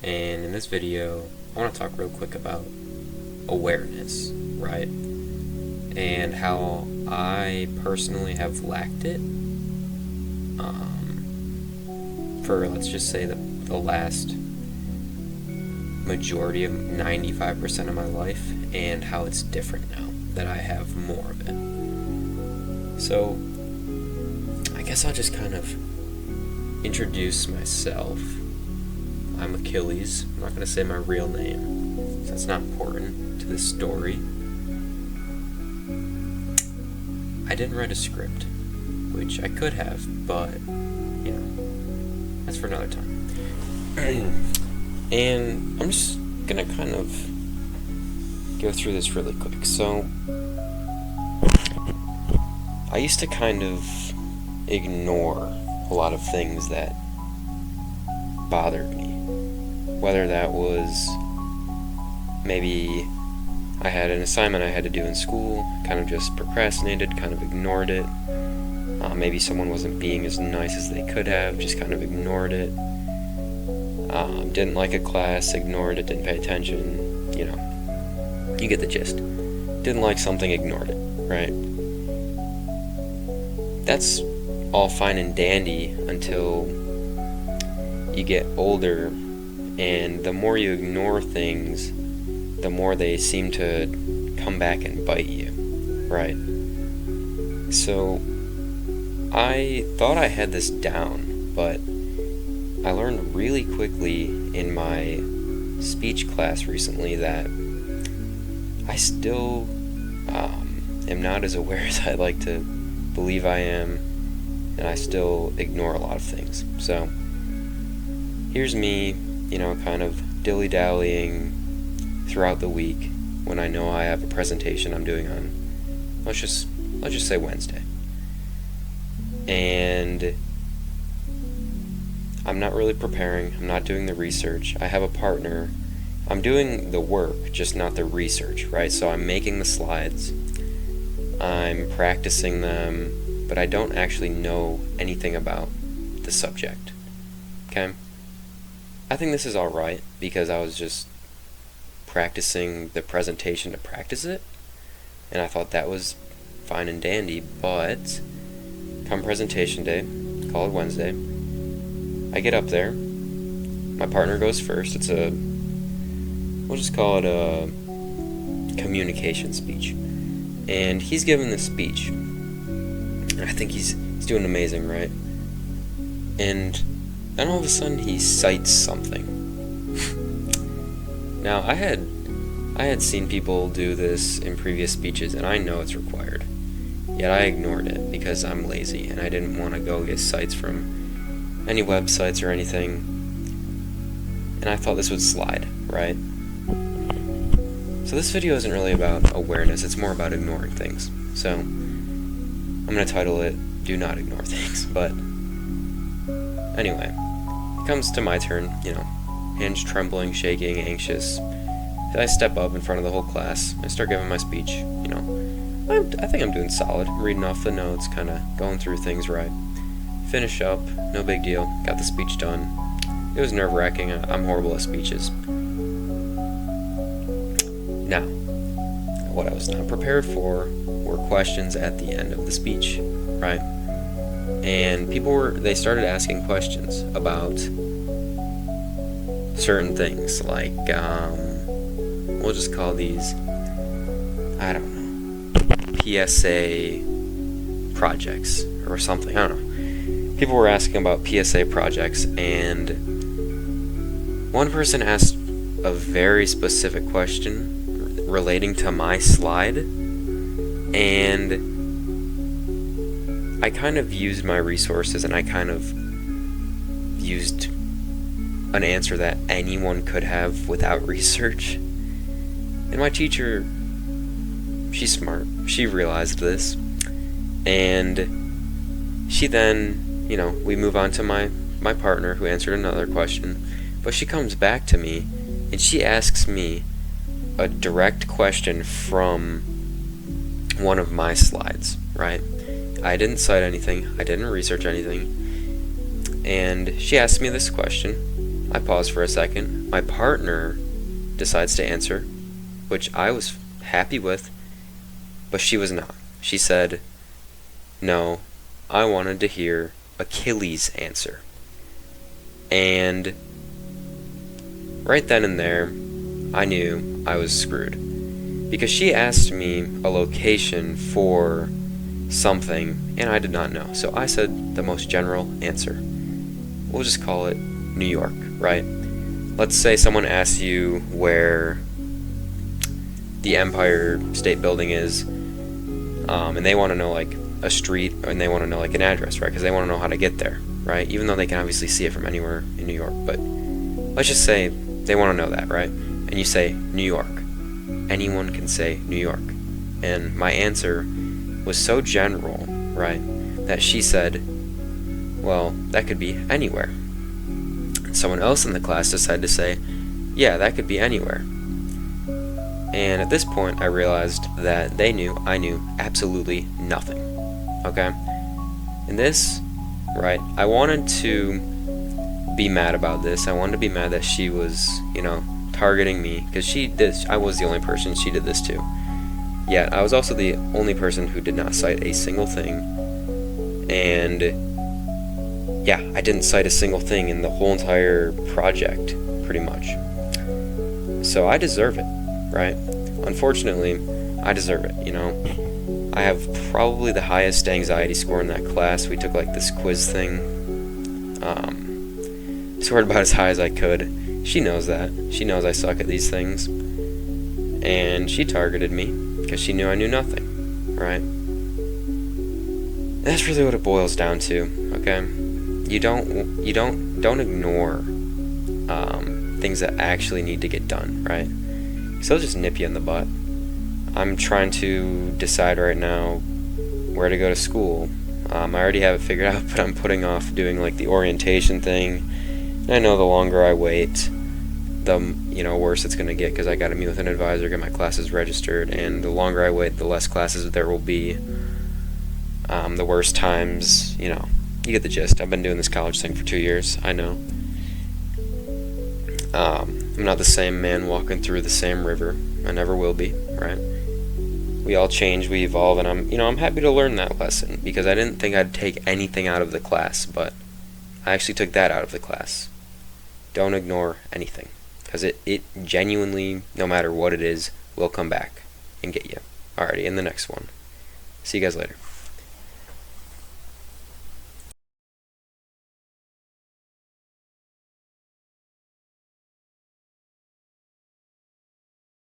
and in this video I want to talk real quick about awareness, right? And how I personally have lacked it for, let's just say, the last majority of 95% of my life, and how it's different now that I have more of it. So I guess I'll just kind of introduce myself. I'm Achilles. I'm not going to say my real name. That's not important to this story. I didn't write a script, which I could have, but, that's for another time. And I'm just going to kind of go through this really quick. So, I used to kind of ignore a lot of things that bothered me. Whether that was maybe I had an assignment I had to do in school, kind of just procrastinated, kind of ignored it. Maybe someone wasn't being as nice as they could have, just kind of ignored it. Didn't like a class, ignored it, didn't pay attention, you get the gist. Didn't like something, ignored it, right? That's all fine and dandy until you get older, and the more you ignore things, the more they seem to come back and bite you, right? So I thought I had this down, but I learned really quickly in my speech class recently that I still am not as aware as I'd like to believe I am, and I still ignore a lot of things. So here's me, kind of dilly-dallying throughout the week when I know I have a presentation I'm doing on, let's just say Wednesday. And I'm not really preparing, I'm not doing the research. I have a partner. I'm doing the work, just not the research, right? So I'm making the slides, I'm practicing them, but I don't actually know anything about the subject, okay? I think this is alright, because I was just practicing the presentation to practice it, and I thought that was fine and dandy, but come presentation day, call it Wednesday, I get up there, my partner goes first. We'll just call it a communication speech, and he's giving this speech, and I think he's doing amazing, right? And then all of a sudden he cites something. Now I had seen people do this in previous speeches, and I know it's required, yet I ignored it because I'm lazy and I didn't want to go get cites from any websites or anything, and I thought this would slide, right? So this video isn't really about awareness, it's more about ignoring things. So I'm going to title it Do Not Ignore Things. But anyway, it comes to my turn, hands trembling, shaking, anxious. I step up in front of the whole class, I start giving my speech, I think I'm doing solid, I'm reading off the notes, kind of going through things right. Finish up, no big deal, got the speech done. It was nerve-wracking, I'm horrible at speeches. Now, what I was not prepared for were questions at the end of the speech, right? And they started asking questions about certain things, like, we'll just call these, I don't know, PSA projects or something, I don't know. People were asking about PSA projects, and one person asked a very specific question relating to my slide, and I kind of used my resources, and I kind of used an answer that anyone could have without research. And my teacher, she's smart, she realized this, and she then, we move on to my partner, who answered another question, but she comes back to me and she asks me a direct question from one of my slides, right? I didn't cite anything, I didn't research anything, and she asked me this question, I pause for a second. My partner decides to answer, which I was happy with, but she was not. She said, no, I wanted to hear Achilles' answer. And right then and there, I knew I was screwed. Because she asked me a location for something, and I did not know. So I said the most general answer. We'll just call it New York, right? Let's say someone asks you where the Empire State Building is, and they want to know like a street, and they want to know like an address, right? Because they want to know how to get there, right? Even though they can obviously see it from anywhere in New York, but let's just say they want to know that, right? And you say New York. Anyone can say New York. And my answer was so general, right, that she said, well, that could be anywhere. And someone else in the class decided to say, yeah, that could be anywhere. And at this point, I realized that they knew I knew absolutely nothing. Okay? And this, right, I wanted to be mad about this. I wanted to be mad that she was, targeting me, because I was the only person she did this to. Yet, I was also the only person who did not cite a single thing. And, yeah, I didn't cite a single thing in the whole entire project, pretty much. So I deserve it, right? Unfortunately, I deserve it, I have probably the highest anxiety score in that class. We took like this quiz thing. Scored about as high as I could. She knows that. She knows I suck at these things. And she targeted me because she knew I knew nothing, right? That's really what it boils down to, okay? Don't ignore things that actually need to get done, right? Because they'll just nip you in the butt. I'm trying to decide right now where to go to school. I already have it figured out, but I'm putting off doing like the orientation thing. And I know the longer I wait, the worse it's going to get, because I got to meet with an advisor, get my classes registered, and the longer I wait, the less classes there will be. The worst times, you get the gist. I've been doing this college thing for 2 years. I know. I'm not the same man walking through the same river. I never will be, right? We all change, we evolve, and I'm happy to learn that lesson, because I didn't think I'd take anything out of the class, but I actually took that out of the class. Don't ignore anything, because it genuinely, no matter what it is, will come back and get you. Alrighty, in the next one. See you guys later.